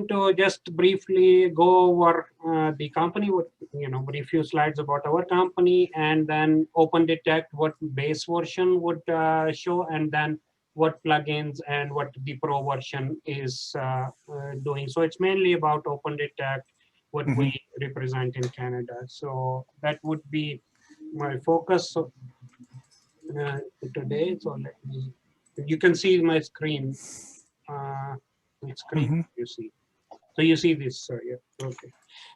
to just briefly go over the company, with very few slides about our company, and then OpenTect, what base version would show, and then what plugins and what the pro version is doing. So it's mainly about OpenTect, what we represent in Canada. So that would be my focus today. So let me, you can see my screen. You see. So you see this, yeah, okay.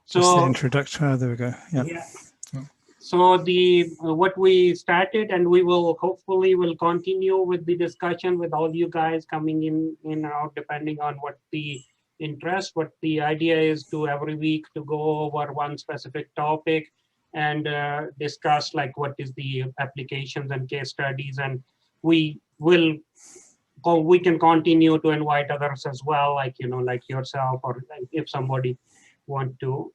So just the introduction. There we go. Yep. Yeah. So the what we started, and we will hopefully will continue with the discussion with all you guys coming in and out, depending on what the interest. What the idea is to every week to go over one specific topic and discuss like what is the applications and case studies, and we will. We can continue to invite others as well, like like yourself, or if somebody want to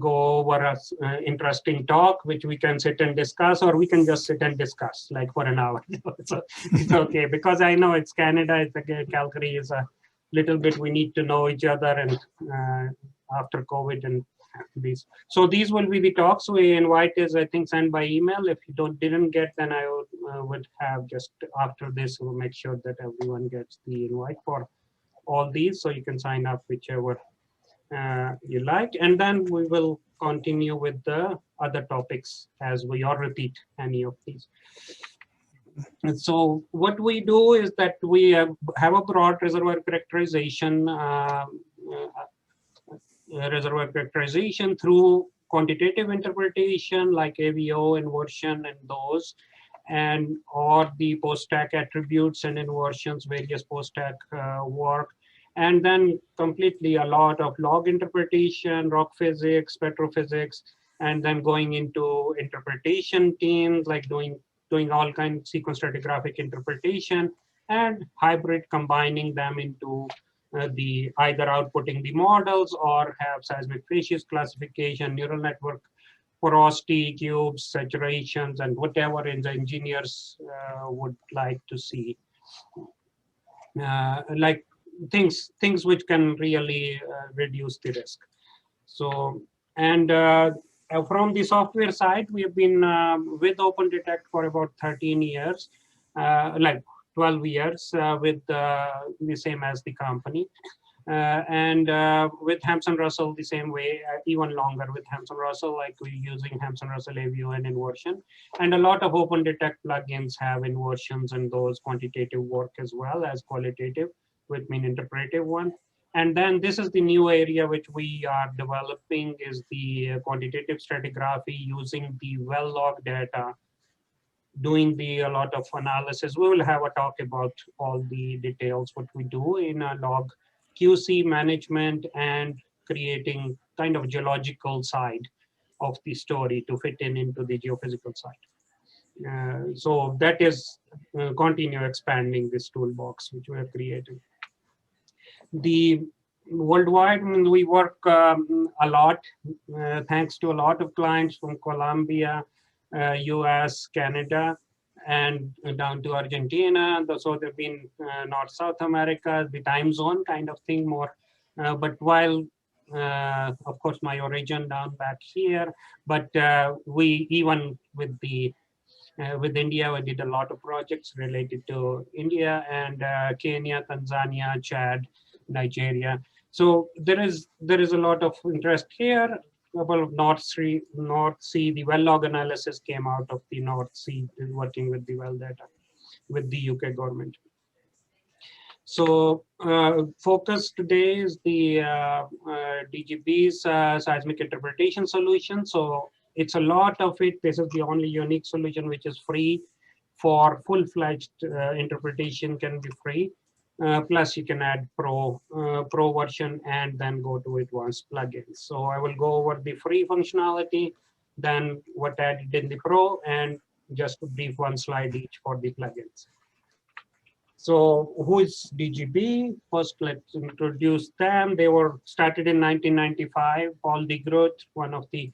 go over a interesting talk, which we can sit and discuss, or we can just sit and discuss like for an hour. So it's okay, because I know it's Canada, it's Calgary is a little bit, we need to know each other, and after COVID and these. So these will be the talks. We invite is, I think, sent by email. If you didn't get, then I would have just after this, we'll make sure that everyone gets the invite for all these, so you can sign up whichever you like, and then we will continue with the other topics as we or repeat any of these. And so what we do is that we have a broad reservoir characterization through quantitative interpretation like AVO, inversion, and those, and or the post-stack attributes and inversions, various post-stack work. And then completely a lot of log interpretation, rock physics, petrophysics, and then going into interpretation teams, like doing all kinds of sequence stratigraphic interpretation, and hybrid combining them into the either outputting the models or have seismic facies classification, neural network porosity, cubes, saturations, and whatever the engineers would like to see. Like things which can really reduce the risk. So, and from the software side, we have been with OpenTect for about 13 years, like 12 years with the same as the company. And with Hampson Russell the same way, even longer with Hampson Russell, like we're using Hampson Russell AVO and inversion. And a lot of OpenTect plugins have inversions and those quantitative work as well as qualitative, which mean interpretive one. And then this is the new area which we are developing is the quantitative stratigraphy using the well log data, doing a lot of analysis. We will have a talk about all the details, what we do in a log QC management and creating kind of geological side of the story to fit into the geophysical side. So that is continue expanding this toolbox which we are creating. The worldwide, we work a lot, thanks to a lot of clients from Colombia, US, Canada, and down to Argentina. So they've been North, South America, the time zone kind of thing more. But while, of course, my origin down back here, but we even with India, we did a lot of projects related to India and Kenya, Tanzania, Chad, Nigeria. So there is a lot of interest here. Couple of North Sea, the well log analysis came out of the North Sea, working with the well data, with the UK government. So focus today is the DGB's seismic interpretation solution. So it's a lot of it. This is the only unique solution which is free for full-fledged interpretation can be free. Plus you can add pro version and then go to advanced plugins. So I will go over the free functionality, then what added in the pro, and just a brief one slide each for the plugins. So who is DGB? First, let's introduce them. They were started in 1995. Paul DeGroot, one of the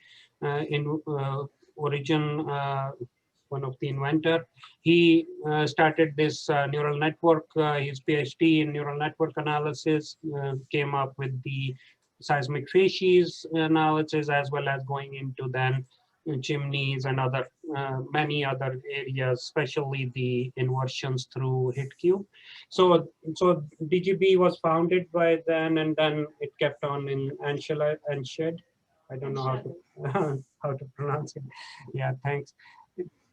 origin one of the inventor. He started this neural network, his PhD in neural network analysis, came up with the seismic facies analysis, as well as going into then chimneys and other many other areas, especially the inversions through HitCube. So DGB was founded by then, and then it kept on in Anshed. I don't know how to how to pronounce it. Yeah, thanks.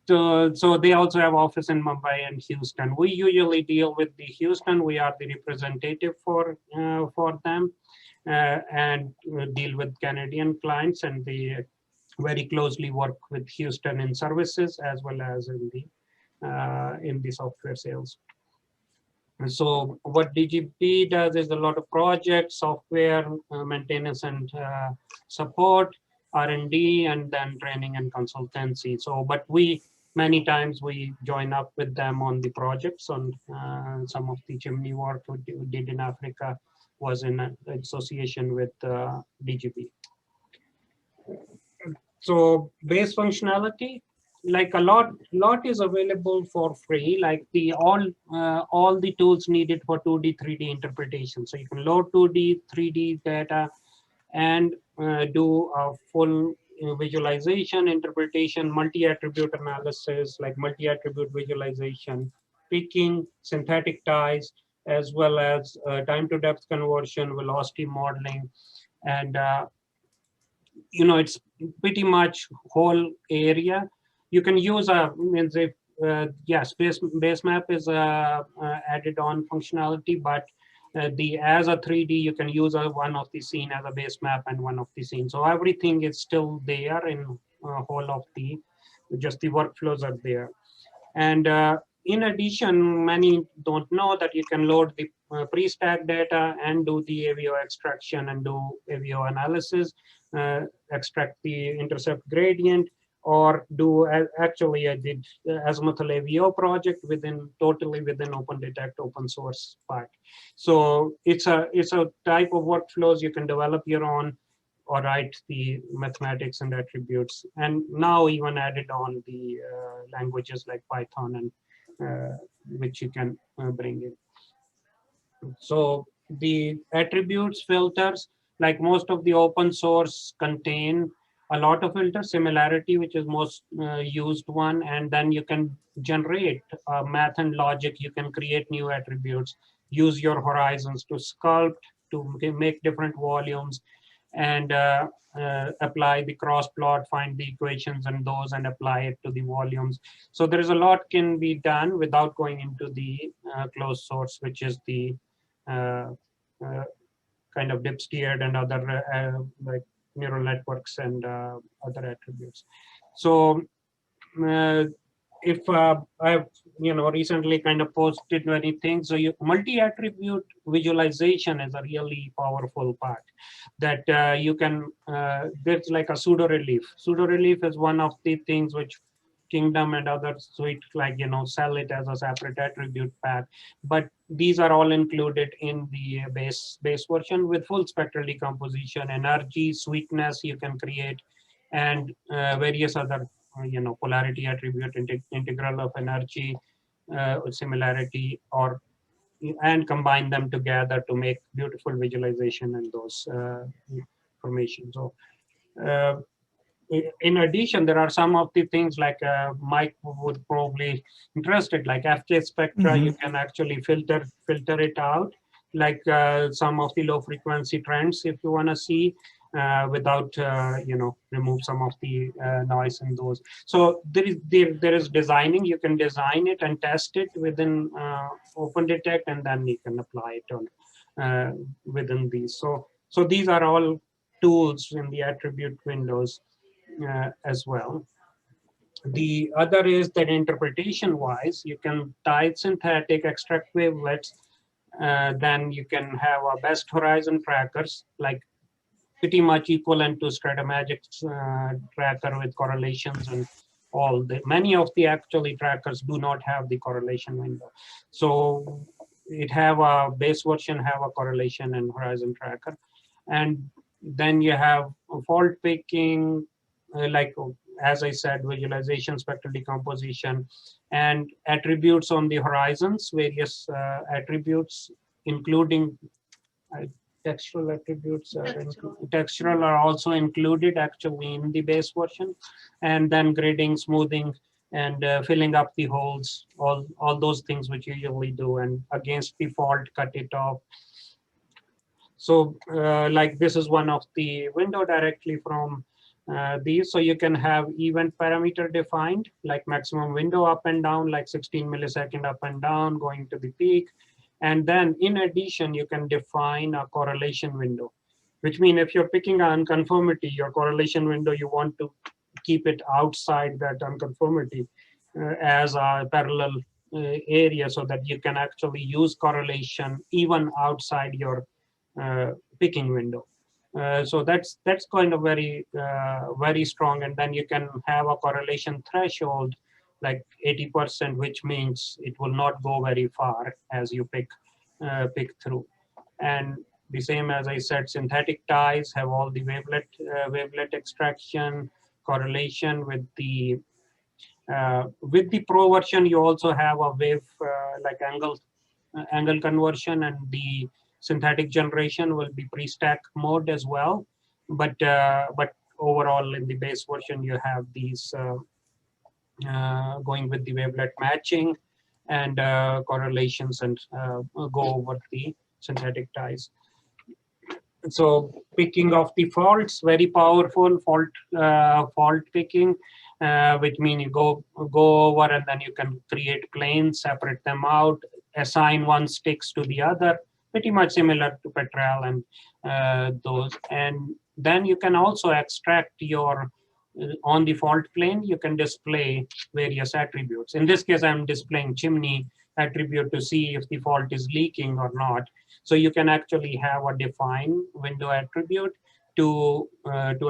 So they also have office in Mumbai and Houston. We usually deal with the Houston. We are the representative for them, and deal with Canadian clients, and they very closely work with Houston in services as well as in the software sales. And so what DGP does is a lot of projects, software maintenance and support, R&D, and then training and consultancy. So, but many times we join up with them on the projects. On some of the chimney work we did in Africa was in association with DGP. So base functionality, like a lot is available for free, like all the tools needed for 2D 3D interpretation. So you can load 2D 3D data and do a full visualization, interpretation, multi-attribute analysis, like multi-attribute visualization, picking, synthetic ties, as well as time to depth conversion, velocity modeling, and it's pretty much whole area. You can use means if yes, base map is added on functionality, but as a 3D you can use one of the scene as a base map and one of the scene. So everything is still there in whole of just the workflows are there. And in addition, many don't know that you can load the pre-stack data and do the AVO extraction and do AVO analysis, extract the intercept gradient, or do actually I did Azimuthal AVO project totally within OpenTect open source part. So it's a type of workflows you can develop your own or write the mathematics and attributes, and now even added on the languages like Python and which you can bring in. So the attributes filters, like most of the open source contain a lot of filters, similarity, which is most used one, and then you can generate math and logic. You can create new attributes, use your horizons to sculpt, to make different volumes, and apply the cross plot, find the equations and those, and apply it to the volumes. So there is a lot can be done without going into the closed source, which is the kind of dip steered and other like neural networks and other attributes. So if I've recently kind of posted many things, so multi-attribute visualization is a really powerful part that you can there's like a pseudo relief. Pseudo relief is one of the things which Kingdom and other suite like sell it as a separate attribute path, but these are all included in the base version with full spectral decomposition, energy, sweetness you can create, and various other polarity attribute, integral of energy, similarity, and combine them together to make beautiful visualization and those information. So in addition, there are some of the things like Mike would probably interested, like FJ spectra. You can actually filter it out, like some of the low frequency trends if you want to see without remove some of the noise in those. So there is designing. You can design it and test it within OpenTect, and then you can apply it on within these. So these are all tools in the attribute windows as well. The other is that interpretation wise, you can type synthetic, extract wavelets, then you can have a best horizon trackers, like pretty much equivalent to Stratamagic's tracker with correlations and all. Many of the actually trackers do not have the correlation window. So it have a base version, have a correlation and horizon tracker. And then you have fault picking, like as I said, visualization, spectral decomposition, and attributes on the horizons, various attributes, including uh, textural attributes. Textural are also included actually in the base version, and then grading, smoothing, and filling up the holes, all those things which you usually do, and against default, cut it off. So like this is one of the window directly from these. So you can have event parameter defined, like maximum window up and down, like 16 millisecond up and down, going to the peak. And then in addition, you can define a correlation window, which means if you're picking an unconformity, your correlation window, you want to keep it outside that unconformity as a parallel area so that you can actually use correlation even outside your picking window. So that's kind of very strong. And then you can have a correlation threshold like 80%, which means it will not go very far as you pick through. And the same as I said, synthetic ties have all the wavelet extraction, correlation with the pro version. You also have a wave like angle conversion, and the synthetic generation will be pre-stack mode as well. But overall in the base version, you have these going with the wavelet matching and correlations, and go over the synthetic ties. So picking of the faults, very powerful fault picking, which means you go over and then you can create planes, separate them out, assign one sticks to the other, pretty much similar to Petrel and those. And then you can also extract your on the fault plane, you can display various attributes. In this case, I'm displaying chimney attribute to see if the fault is leaking or not. So you can actually have a defined window attribute to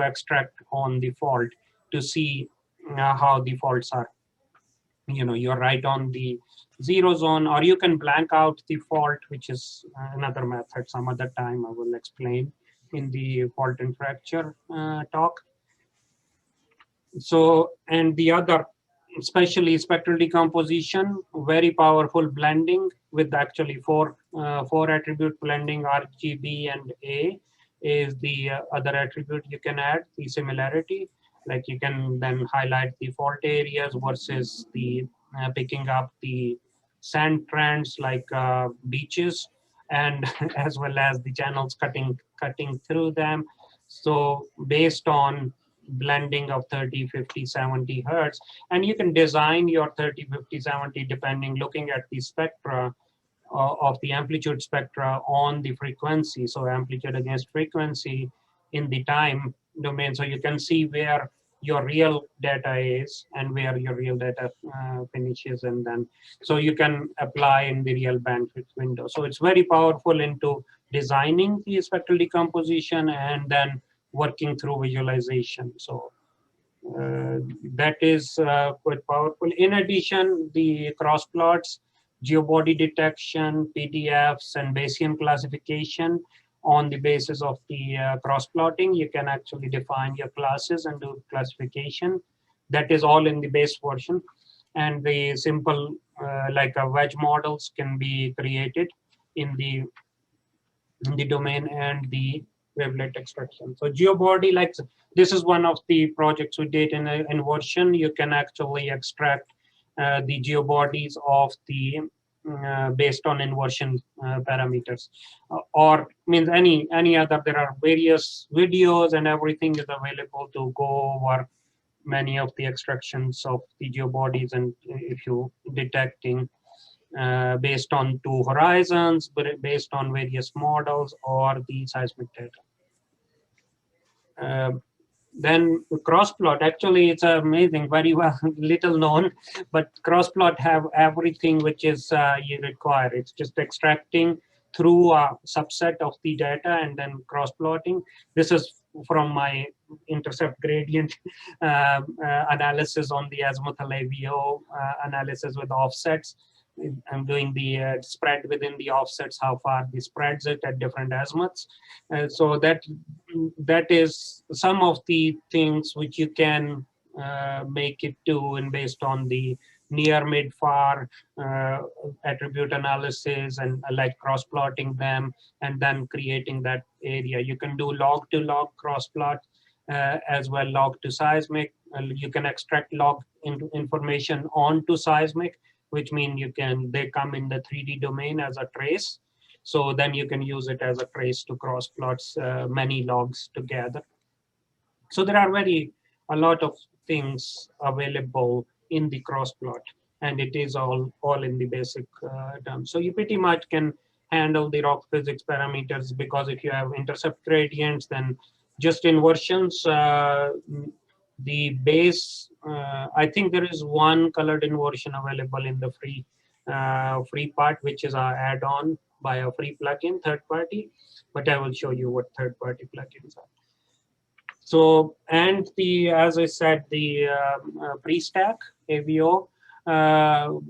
extract on the fault to see how the faults are. You're right on the zero zone, or you can blank out the fault, which is another method. Some other time I will explain in the fault and fracture talk. So, and the other, especially spectral decomposition, very powerful blending with actually four attribute blending. RGB and A is the other attribute you can add, the similarity. Like you can then highlight the fault areas versus the picking up the sand trends like beaches, and as well as the channels cutting through them. So based on blending of 30, 50, 70 hertz, and you can design your 30, 50, 70 depending, looking at the spectra of the amplitude spectra on the frequency. So amplitude against frequency in the time domain. So you can see where your real data is and where your real data finishes, and then so you can apply in the real bandwidth window. So it's very powerful into designing the spectral decomposition and then working through visualization. So that is quite powerful. In addition, the cross plots, geobody detection, PDFs, and Bayesian classification on the basis of the cross plotting, you can actually define your classes and do classification. That is all in the base version. And the simple like wedge models can be created in the domain and the wavelet extraction. So geobody, like this is one of the projects we did in inversion. You can actually extract the geobodies of the based on inversion parameters, or means any other. There are various videos and everything is available to go over many of the extractions of the geobodies, and if you detecting based on two horizons, but based on various models or the seismic data. Then crossplot, actually it's amazing, very well little known, but crossplot have everything which is you require. It's just extracting through a subset of the data and then cross-plotting. This is from my intercept gradient analysis on the azimuthal AVO analysis with offsets. I'm doing the spread within the offsets, how far the spreads it at different azimuths. So that is some of the things which you can make it to, and based on the near, mid, far attribute analysis, and like cross plotting them and then creating that area. You can do log to log cross plot as well, log to seismic. You can extract log information onto seismic, which means they come in the 3D domain as a trace. So then you can use it as a trace to cross plots many logs together. So there are a lot of things available in the cross plot, and it is all in the basic terms. So you pretty much can handle the rock physics parameters, because if you have intercept gradients, then just inversions, the base, I think there is one colored inversion available in the free part, which is our add-on by a free plugin, third party, but I will show you what third party plugins are. So, and as I said, the pre-stack AVO,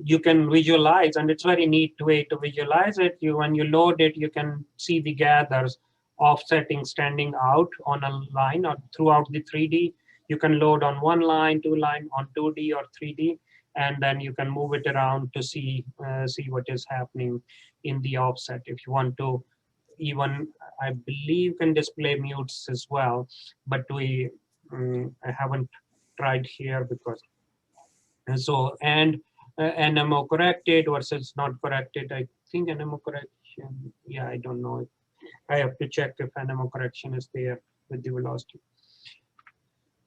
you can visualize, and it's very neat way to visualize it. When you load it, you can see the gathers offsetting, standing out on a line or throughout the 3D. You can load on one line, two line, on 2D or 3D, and then you can move it around to see what is happening in the offset. If you want to, even I believe can display mutes as well, but I haven't tried here because. And so, and NMO corrected versus not corrected. I think NMO correction, yeah, I don't know. I have to check if NMO correction is there with the velocity.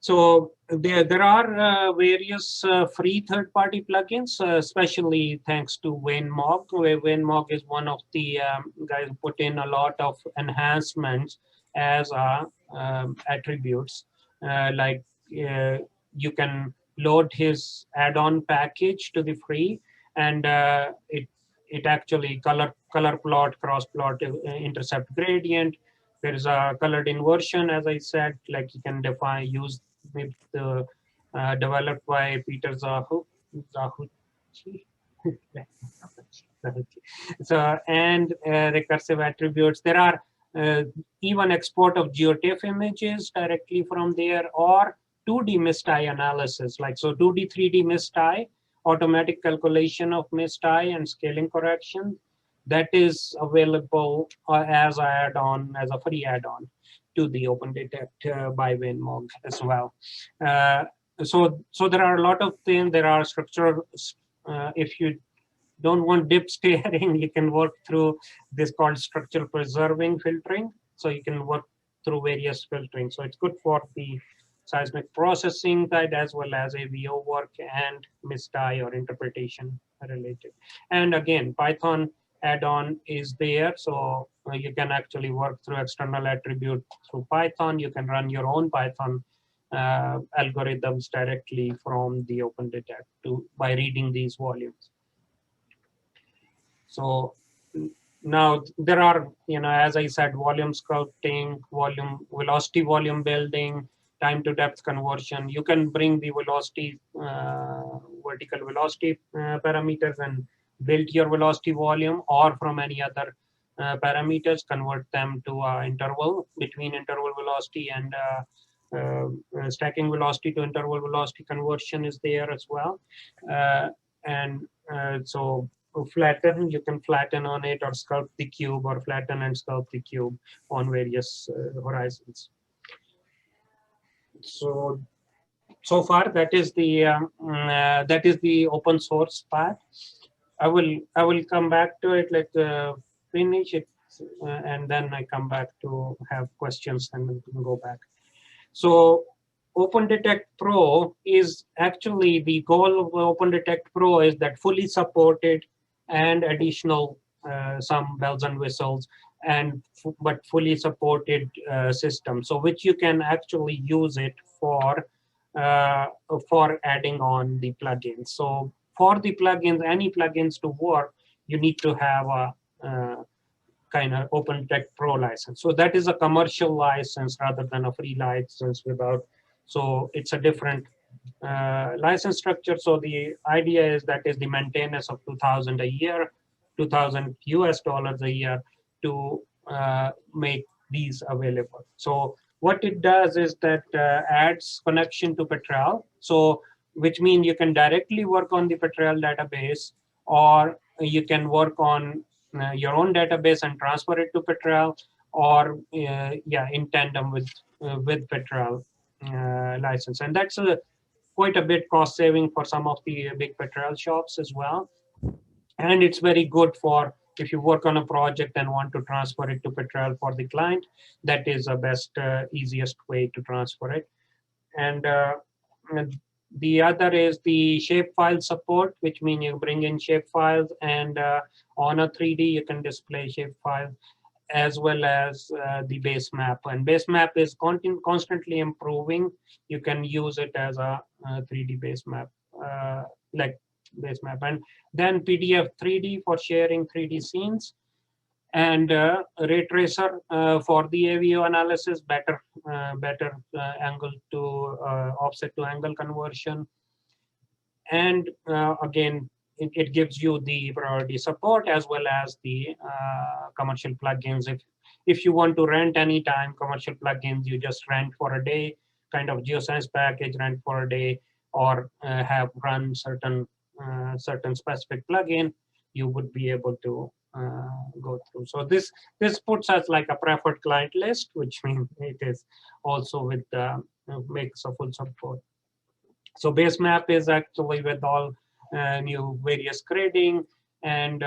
So there are various free third-party plugins, especially thanks to WinMog. WinMog is one of the guys who put in a lot of enhancements as attributes. Like you can load his add-on package to the free, and it actually color plot, cross plot, intercept gradient. There is a colored inversion, as I said, like you can use with developed by Peter Zahuchi. So, and recursive attributes. There are even export of geotiff images directly from there, or 2D mist eye analysis. Like, so 2D, 3D mist eye, automatic calculation of mist eye and scaling correction. That is available as an add-on, as a free add-on to the OpenTect by WinMog as well. So there are a lot of things. There are structural, if you don't want dip steering, you can work through this called structural preserving filtering. So you can work through various filtering. So it's good for the seismic processing side as well as AVO work and mist eye or interpretation related. And again, Python add-on is there. So you can actually work through external attribute through Python. You can run your own Python algorithms directly from the OpenTect by reading these volumes. So now there are, as I said, volume sculpting, velocity volume building, time to depth conversion. You can bring the velocity, vertical velocity parameters and build your velocity volume, or from any other parameters, convert them to interval between interval velocity and stacking velocity to interval velocity conversion is there as well. So flatten, you can flatten on it, or sculpt the cube, or flatten and sculpt the cube on various horizons. So far that is the open source part. I will come back to it, like finish it, and then I come back to have questions, and we can go back. So OpenTect Pro is actually, the goal of OpenTect Pro is that fully supported and additional some bells and whistles, but fully supported system, so which you can actually use it for adding on the plugins. So for the plugins, any plugins to work, you need to have a kind of OpenTect Pro license. So that is a commercial license rather than a free license without. So it's a different license structure. So the idea is that is the maintenance of 2,000 a year, 2,000 US dollars a year to make these available. So what it does is that adds connection to Petrel. So, which means you can directly work on the Petrel database, or you can work on your own database and transfer it to Petrel, or yeah, in tandem with Petrel license. And that's quite a bit cost saving for some of the big Petrel shops as well. And it's very good for if you work on a project and want to transfer it to Petrel for the client. That is the best, easiest way to transfer it. And the other is the shapefile support, which means you bring in shapefiles, and on a 3D you can display shapefile, as well as the base map. And base map is constantly improving. You can use it as a 3D base map, like base map. And then PDF 3D for sharing 3D scenes, and ray tracer for the AVO analysis, better angle to offset to angle conversion. And again, it gives you the priority support as well as the commercial plugins. If you want to rent anytime commercial plugins, you just rent for a day, kind of geoscience package, rent for a day, or have run certain specific plugin, you would be able to go through. So this puts us like a preferred client list, which means it is also with makes a full support. So base map is actually with all new various grading, and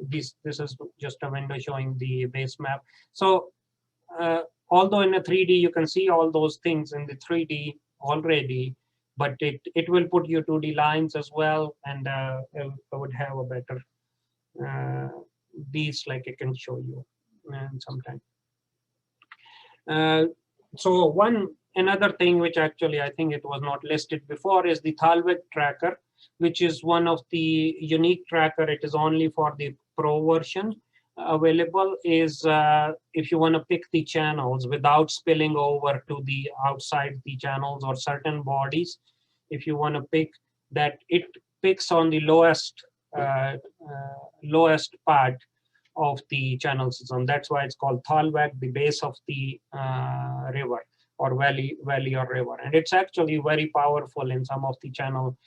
this is just a window showing the base map. So although in a 3D you can see all those things in the 3D already, but it will put you 2D lines as well, and I would have a better these, like I can show you sometime. So another thing which actually I think it was not listed before is the Thalweg tracker, which is one of the unique tracker. It is only for the Pro version available. Is if you want to pick the channels without spilling over to the outside the channels or certain bodies, if you want to pick that, it picks on the lowest part of the channel system. That's why it's called Thalweg, the base of the river or valley or river. And it's actually very powerful in some of the channel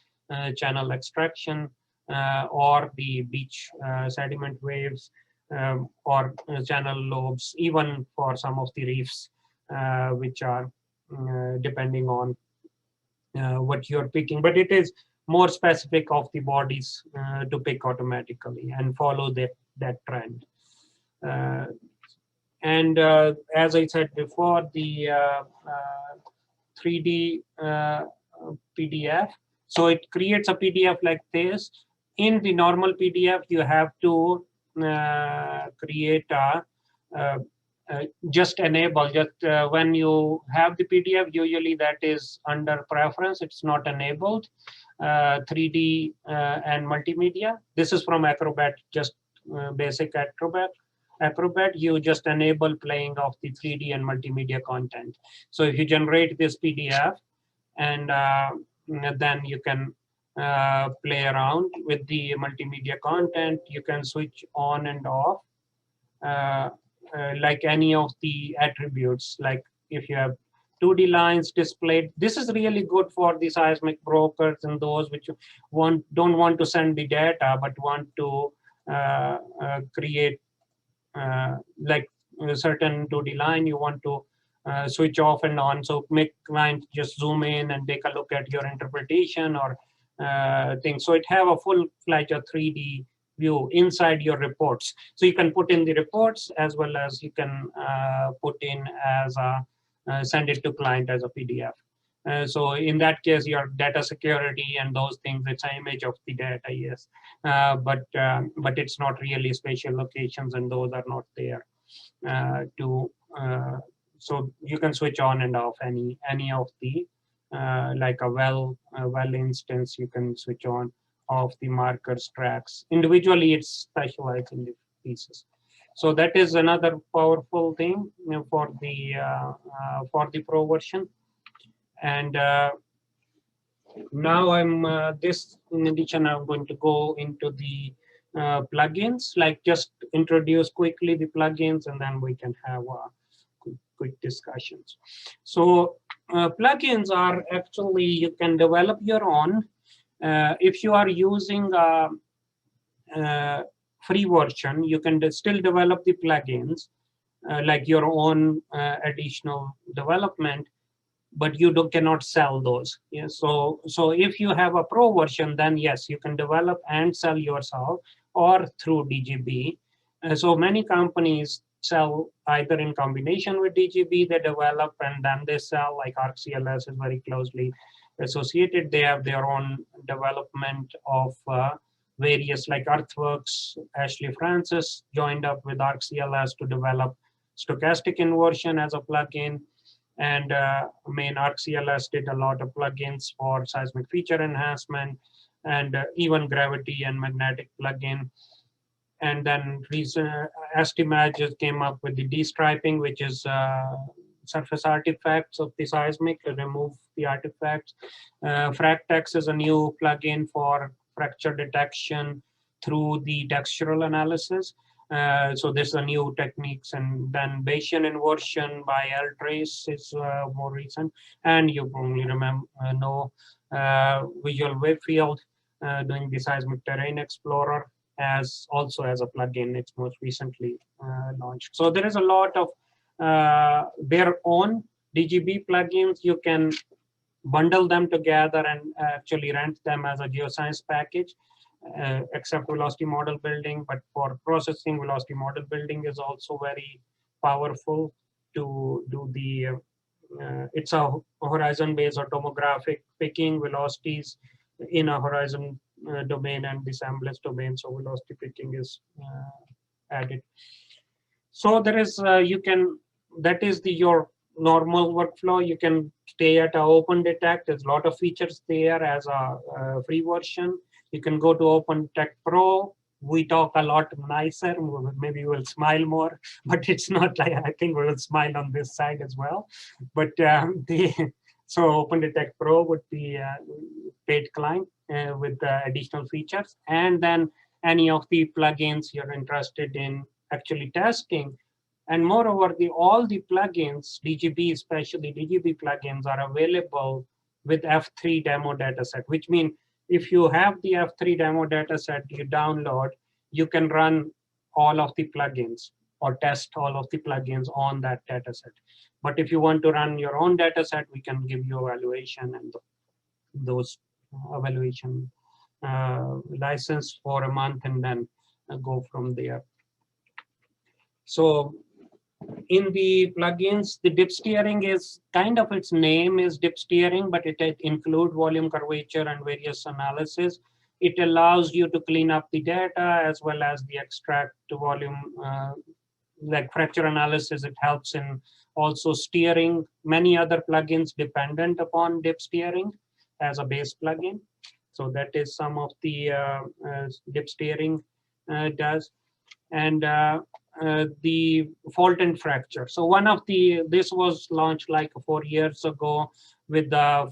extraction or the beach sediment waves, or channel lobes, even for some of the reefs, which are depending on what you're picking. But it is more specific of the bodies to pick automatically and follow that trend. And as I said before, the 3D PDF. So it creates a PDF like this. In the normal PDF, you have to create a just enable, when you have the PDF, usually that is under preference, it's not enabled. 3D and multimedia. This is from Acrobat, just basic Acrobat, you just enable playing of the 3D and multimedia content. So if you generate this PDF, and then you can play around with the multimedia content, you can switch on and off like any of the attributes. Like if you have 2D lines displayed, this is really good for the seismic brokers and those which don't want to send the data but want to create like a certain 2D line you want to switch off and on. So make client just zoom in and take a look at your interpretation or things. So it have a full-fledged 3D view inside your reports. So you can put in the reports as well as you can put in as a send it to client as a PDF. So in that case, your data security and those things, it's an image of the data, yes. But it's not really spatial locations, and those are not there so you can switch on and off any of the like a well instance, you can switch on off the markers tracks. Individually, it's specialized in the pieces. So that is another powerful thing, you know, for the Pro version. And now in addition, I'm going to go into the plugins, like just introduce quickly the plugins, and then we can have quick discussions. So plugins are actually, you can develop your own. If you are using free version, you can still develop the plugins like your own additional development, but you cannot sell those. Yeah, so if you have a pro version, then yes, you can develop and sell yourself or through DGB. So many companies sell either in combination with DGB, they develop and then they sell, like ArcCLS is very closely associated. They have their own development of various, like Earthworks, Ashley Francis joined up with ArcCLS to develop stochastic inversion as a plugin. And main ArcCLS did a lot of plugins for seismic feature enhancement and even gravity and magnetic plugin. And then Estimage came up with the de-striping, which is surface artifacts of the seismic to remove the artifacts. Fractex is a new plugin for fracture detection through the textural analysis. So there's a new techniques, and then Bayesian inversion by L-Trace is more recent. And you probably know Visual Wave Field doing the Seismic Terrain Explorer as also as a plugin. It's most recently launched. So there is a lot of their own DGB plugins. You can bundle them together and actually rent them as a geoscience package. Except velocity model building, but for processing, velocity model building is also very powerful to do the, it's a horizon-based or tomographic picking velocities in a horizon domain and the semblance domain, so velocity picking is added. So there is, you can, that is your normal workflow. You can stay at OpenTect. There's a lot of features there as a free version. You can go to OpenTect Pro. We talk a lot nicer. Maybe we'll smile more, but it's not like, I think we'll smile on this side as well. But so OpenTect Pro would be a paid client with additional features. And then any of the plugins you're interested in actually testing. And moreover, all the plugins, DGB, especially DGB plugins, are available with F3 demo dataset, which means if you have the F3 demo dataset you download, you can run all of the plugins or test all of the plugins on that dataset. But if you want to run your own dataset, we can give you evaluation and those evaluation license for a month and then go from there. So in the plugins, the dip steering is kind of, its name is dip steering, but it includes volume curvature and various analysis. It allows you to clean up the data as well as the extract volume, like fracture analysis. It helps in also steering. Many other plugins dependent upon dip steering as a base plugin. So that is some of the dip steering does. And the fault and fracture. So one of this was launched like 4 years ago with the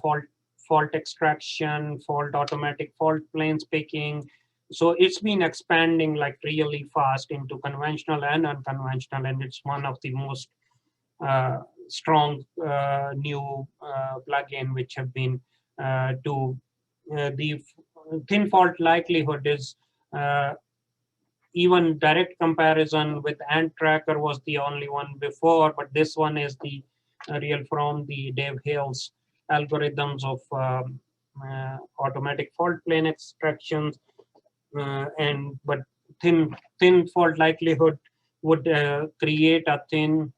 fault extraction, automatic fault planes picking. So it's been expanding like really fast into conventional and unconventional, and it's one of the most strong new plugin which have been the thin fault likelihood is even direct comparison with Ant Tracker was the only one before, but this one is the real from the Dave Hale's algorithms of automatic fault plane extractions. But thin fault likelihood would create a thin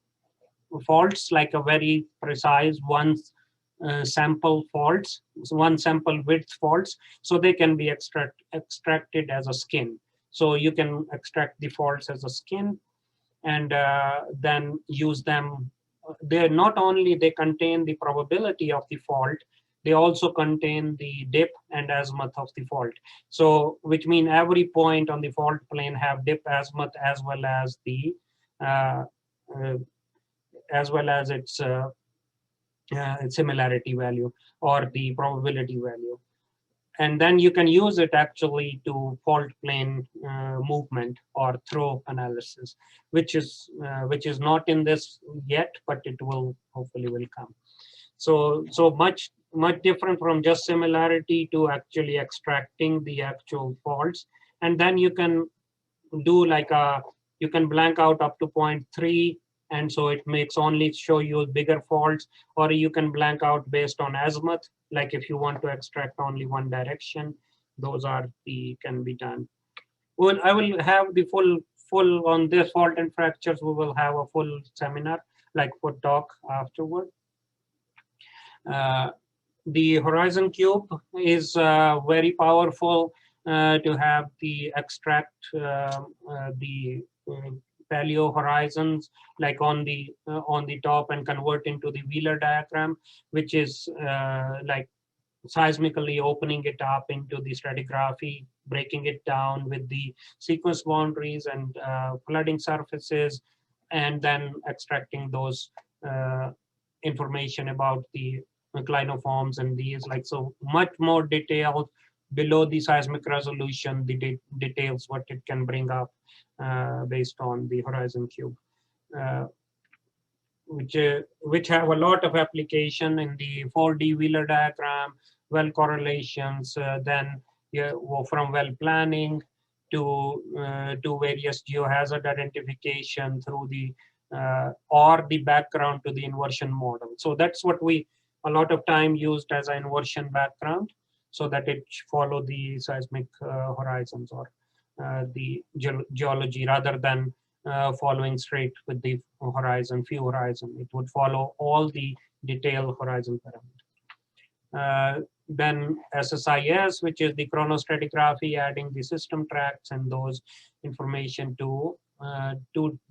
faults, like a very precise sample faults, one sample width faults, so they can be extracted as a skin. So you can extract the faults as a skin and then use them. They not only they contain the probability of the fault, they also contain the dip and azimuth of the fault. So which mean every point on the fault plane have dip, azimuth, as well as the its similarity value or the probability value. and then you can use it actually to fault plane movement or throw analysis, which is not in this yet, but it will hopefully will come. So much different from just similarity to actually extracting the actual faults, and then you can do like you can blank out up to 0.3, and so it makes only show you bigger faults, or you can blank out based on azimuth, like if you want to extract only one direction. Those are the can be done. Well, I will have the full on this fault and fractures. We will have a full seminar, like for talk afterward. The horizon cube is very powerful to have the extract the paleo horizons like on the top and convert into the Wheeler diagram, which is like seismically opening it up into the stratigraphy, breaking it down with the sequence boundaries and flooding surfaces, and then extracting those information about the clinoforms and these, like, so much more detailed below the seismic resolution, the details what it can bring up based on the horizon cube, which have a lot of application in the 4D Wheeler diagram, well correlations, then from well planning to various geohazard identification through the or the background to the inversion model. So that's what we a lot of time used as an inversion background, so that it follow the seismic horizons or the geology rather than following straight with the horizon, few horizon. It would follow all the detailed horizon parameters. Then SSIS, which is the chronostratigraphy, adding the system tracks and those information to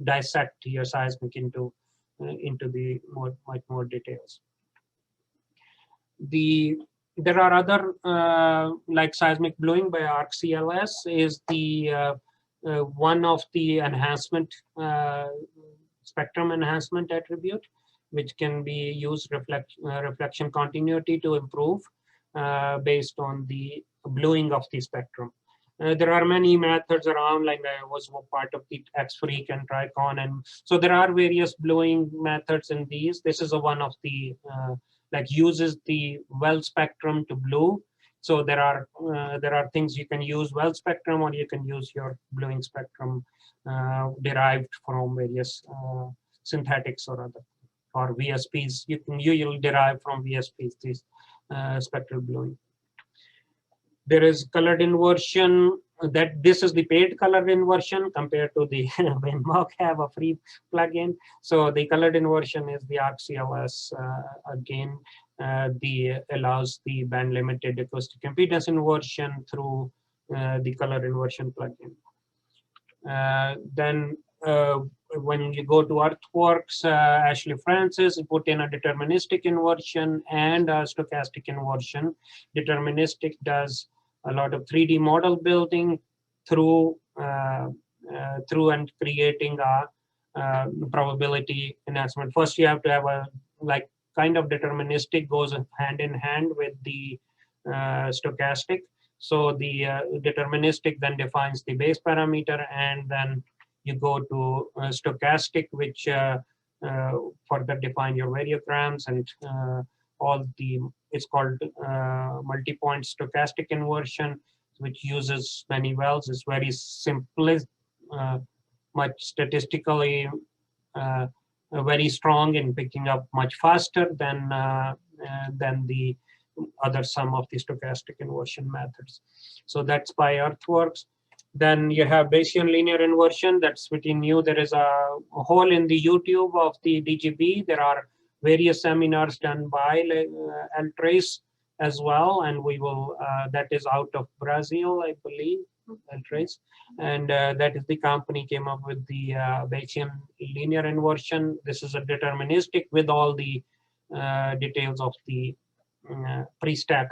dissect your seismic into the much more details. There are other like seismic blowing by ArcCLS is the one of the enhancement spectrum enhancement attribute, which can be used reflection continuity to improve based on the blowing of the spectrum. There are many methods around, like I was part of the XFreak and Tricon, and so there are various blowing methods in these. This is a one of the like uses the well spectrum to blow. So there are things you can use well spectrum, or you can use your blowing spectrum derived from various synthetics or other, or VSPs. You'll derive from VSPs these spectral blowing. There is colored inversion. That this is the paid color inversion compared to the when Mock have a free plugin. So the colored inversion is the ArcCLS again. The allows the band limited acoustic impedance inversion through the color inversion plugin. Then when you go to Earthworks, Ashley Francis put in a deterministic inversion and a stochastic inversion. Deterministic does a lot of 3D model building through and creating a probability enhancement. First, you have to have a like kind of deterministic goes hand in hand with the stochastic. So the deterministic then defines the base parameter, and then you go to stochastic, which further define your variograms and all the, it's called multi-point stochastic inversion, which uses many wells. It's very simple, much statistically very strong in picking up much faster than the other some of the stochastic inversion methods. So that's by Earthworks. Then you have Bayesian linear inversion. That's pretty new. There is a hole in the YouTube of the DGB. There are various seminars done by Altrace as well, and we will. That is out of Brazil, I believe, Altrace, and that is the company came up with the Bayesian linear inversion. This is a deterministic with all the details of the pre-stack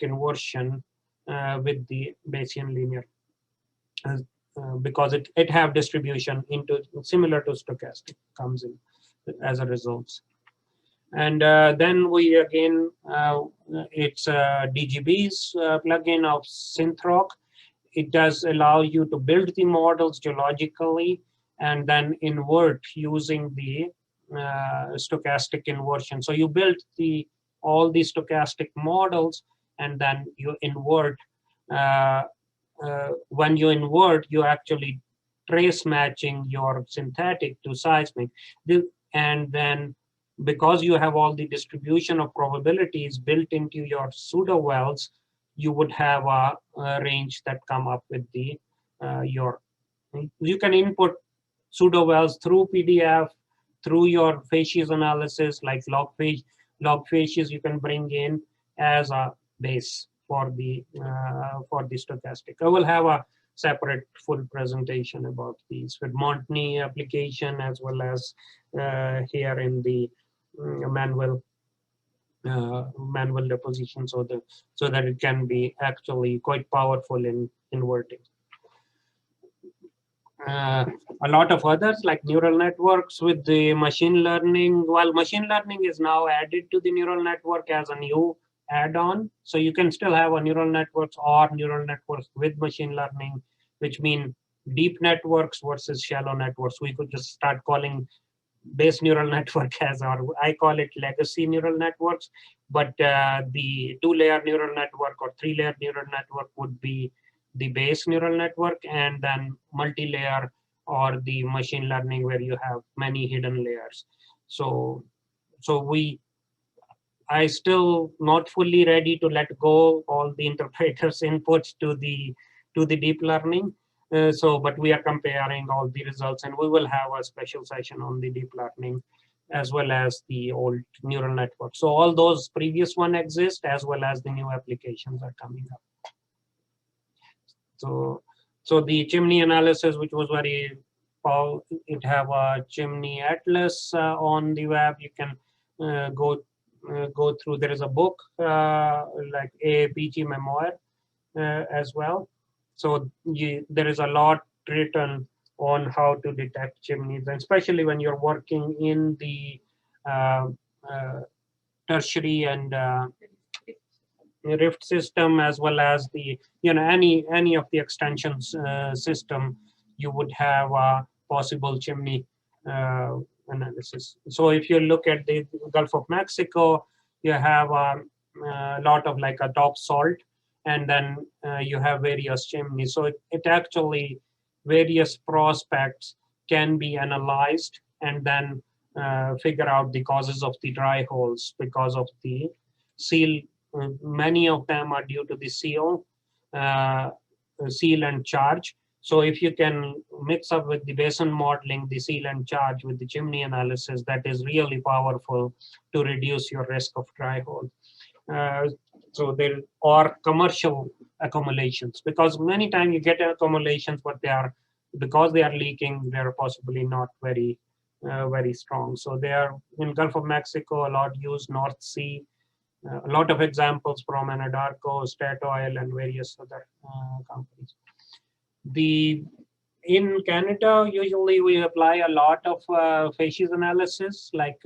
inversion with the Bayesian linear. Because it have distribution into similar to stochastic comes in as a result. And then we again, it's DGB's plugin of Synthrock. It does allow you to build the models geologically and then invert using the stochastic inversion. So you build all the stochastic models and then you invert. When you invert, you actually trace matching your synthetic to seismic. And then because you have all the distribution of probabilities built into your pseudo wells, you would have a range that come up with the you can input pseudo wells through PDF, through your facies analysis, like log facies you can bring in as a base for the stochastic. I will have a separate full presentation about these with Montney application, as well as here in the manual deposition, so that it can be actually quite powerful in inverting. A lot of others like neural networks with the machine learning. Well, machine learning is now added to the neural network as a new add-on. So you can still have a neural networks or neural networks with machine learning, which mean deep networks versus shallow networks. We could just start calling base neural network as I call it legacy neural networks, but the 2-layer neural network or 3-layer neural network would be the base neural network, and then multi-layer or the machine learning where you have many hidden layers. So I still not fully ready to let go all the interpreters inputs to the deep learning. But we are comparing all the results, and we will have a special session on the deep learning as well as the old neural network. So all those previous one exist, as well as the new applications are coming up. So the chimney analysis, which was very powerful, it have a chimney atlas on the web. You can go through. There is a book like AAPG memoir as well. So there is a lot written on how to detect chimneys, and especially when you're working in the tertiary and rift system, as well as the any of the extensions system, you would have a possible chimney analysis. So if you look at the Gulf of Mexico, you have a lot of like a top salt, and then you have various chimneys. So it actually, various prospects can be analyzed and then figure out the causes of the dry holes because of the seal. Many of them are due to the seal and charge. So if you can mix up with the basin modeling, the seal and charge with the chimney analysis, that is really powerful to reduce your risk of dry hole. So there are commercial accumulations, because many times you get accumulations, but because they are leaking, they're possibly not very strong. So they are in Gulf of Mexico, a lot use North Sea. A lot of examples from Anadarko, Statoil, and various other companies. In Canada, usually we apply a lot of facies analysis, like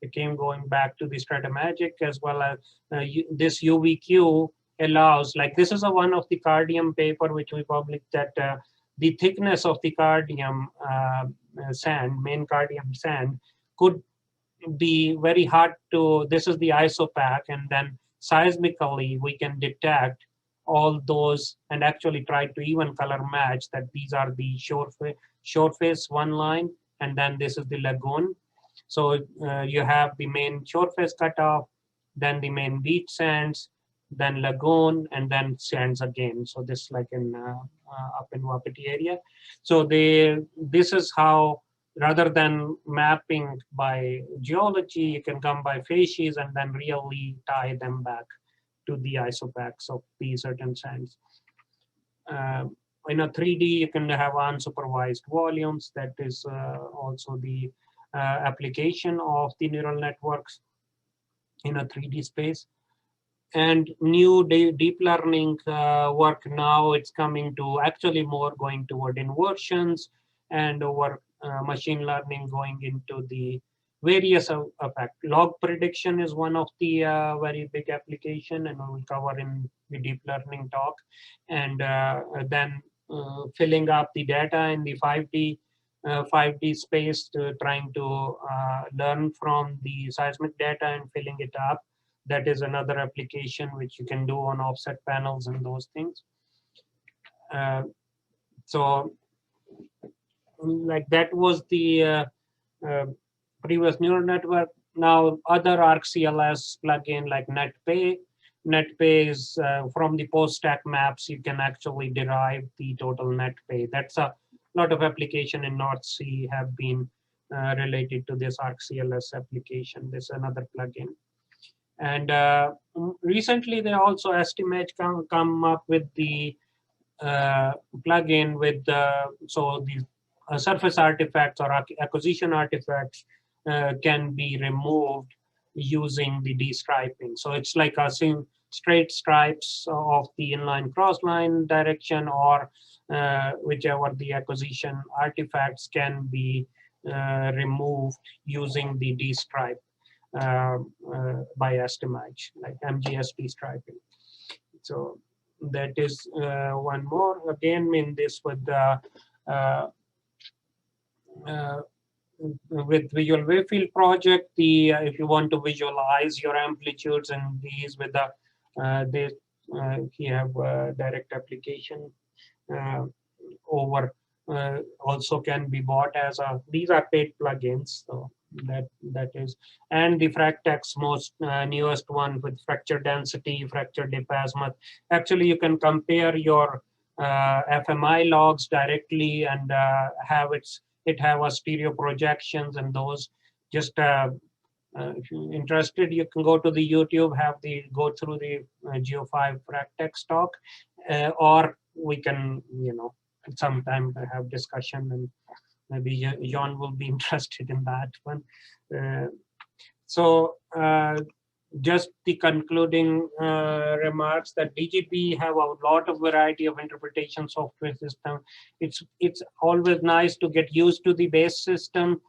again going back to the Stratomagic, as well as this UVQ allows, like this is one of the Cardium paper which we published, that the thickness of the Cardium sand, main Cardium sand, could be very hard to, this is the isopac, and then seismically we can detect all those and actually try to even color match that these are the shore face one line, and then this is the lagoon. So you have the main shore face cutoff, then the main beach sands, then lagoon, and then sands again. So this like in up in Wapiti area. So this is how, rather than mapping by geology, you can come by facies and then really tie them back to the isopacs of the certain sands. In a 3D, you can have unsupervised volumes. That is also the application of the neural networks in a 3D space. And new deep learning work now, it's coming to actually more going toward inversions, and over machine learning going into the various effect. Log prediction is one of the very big application, and we will cover in the deep learning talk. And then filling up the data in the 5D space, trying to learn from the seismic data and filling it up. That is another application which you can do on offset panels and those things. So like that was the previous neural network. Now other ArcCLS plugin like NetPay. NetPay is from the post-stack maps, you can actually derive the total NetPay. That's a lot of application in North Sea have been related to this ArcCLS application. This is another plugin. And recently they also estimate come up with the plugin with so the surface artifacts or acquisition artifacts can be removed using the destriping. So it's like a straight stripes of the inline crossline direction, or whichever the acquisition artifacts can be removed using the destripe by estimage, like MGS destriping. So that is one more. Again, in this with the with visual wave field project, the if you want to visualize your amplitudes and these with the this you have direct application over also can be bought as a, these are paid plugins. So that is, and the FracTex most newest one with fracture density, fracture dip azimuth. Actually, you can compare your FMI logs directly and have it have a stereo projections and those. Just if you're interested, you can go to the YouTube, have the go through the Geo5 FracTex talk, or we can, you know, sometime have discussion, and maybe John will be interested in that one. So just the concluding remarks that DGP have a lot of variety of interpretation software system. It's always nice to get used to the base system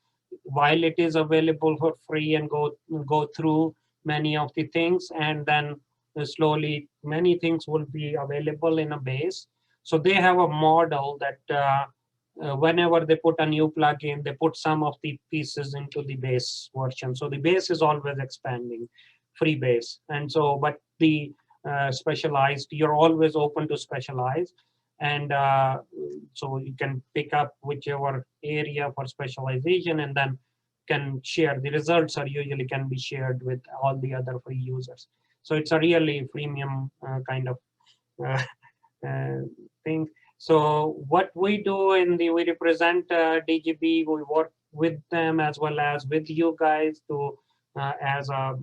while it is available for free and go through many of the things, and then slowly many things will be available in a base. So they have a model that whenever they put a new plugin, they put some of the pieces into the base version. So the base is always expanding, free base. And so, but the specialized, you're always open to specialize. And so you can pick up whichever area for specialization and then can share. The results are usually can be shared with all the other free users. So it's a really freemium kind of thing. So what we do in the, we represent DGB, we work with them as well as with you guys to as a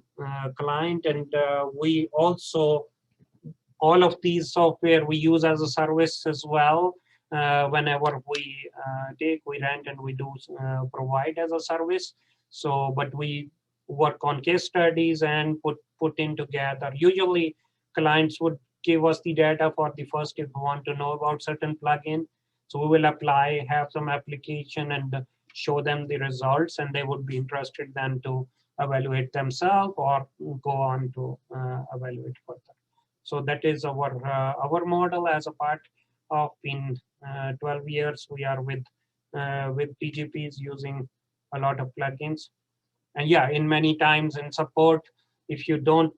client, and we also, all of these software we use as a service as well. Whenever we we rent and we do provide as a service. So, but we work on case studies and put in together. Usually clients would give us the data for the first if we want to know about certain plugin. So we will apply, have some application and show them the results, and they would be interested then to evaluate themselves or go on to evaluate further. So that is our model as a part of in 12 years we are with DGPs using a lot of plugins. And yeah, in many times in support, if you don't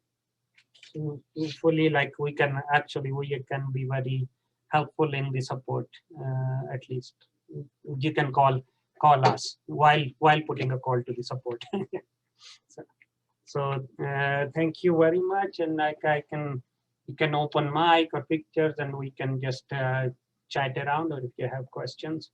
fully like, we can be very helpful in the support. At least you can call us while putting a call to the support. So thank you very much, and like you can open mic or pictures and we can just chat around, or if you have questions.